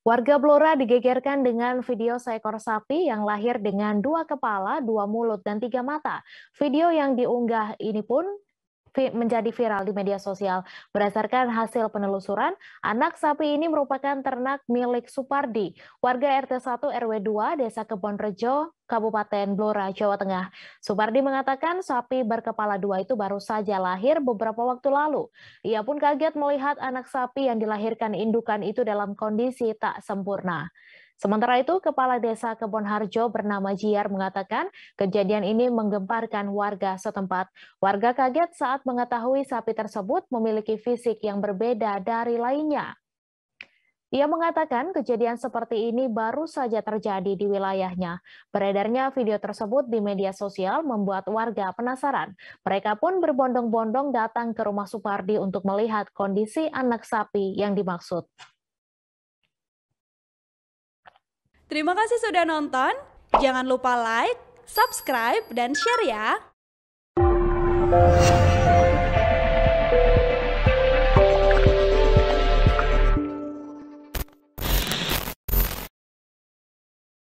Warga Blora digegerkan dengan video seekor sapi yang lahir dengan 2 kepala, 2 mulut, dan 3 mata. Video yang diunggah ini pun menjadi viral di media sosial. Berdasarkan hasil penelusuran, anak sapi ini merupakan ternak milik Supardi, warga RT 1 RW 2 Desa Kebonrejo, Kabupaten Blora, Jawa Tengah. Supardi mengatakan sapi berkepala 2 itu baru saja lahir beberapa waktu lalu. Ia pun kaget melihat anak sapi yang dilahirkan indukan itu dalam kondisi tak sempurna. Sementara itu, Kepala Desa Kebonharjo bernama Jiar mengatakan kejadian ini menggemparkan warga setempat. Warga kaget saat mengetahui sapi tersebut memiliki fisik yang berbeda dari lainnya. Ia mengatakan kejadian seperti ini baru saja terjadi di wilayahnya. Beredarnya video tersebut di media sosial membuat warga penasaran. Mereka pun berbondong-bondong datang ke rumah Supardi untuk melihat kondisi anak sapi yang dimaksud. Terima kasih sudah nonton. Jangan lupa like, subscribe, dan share ya.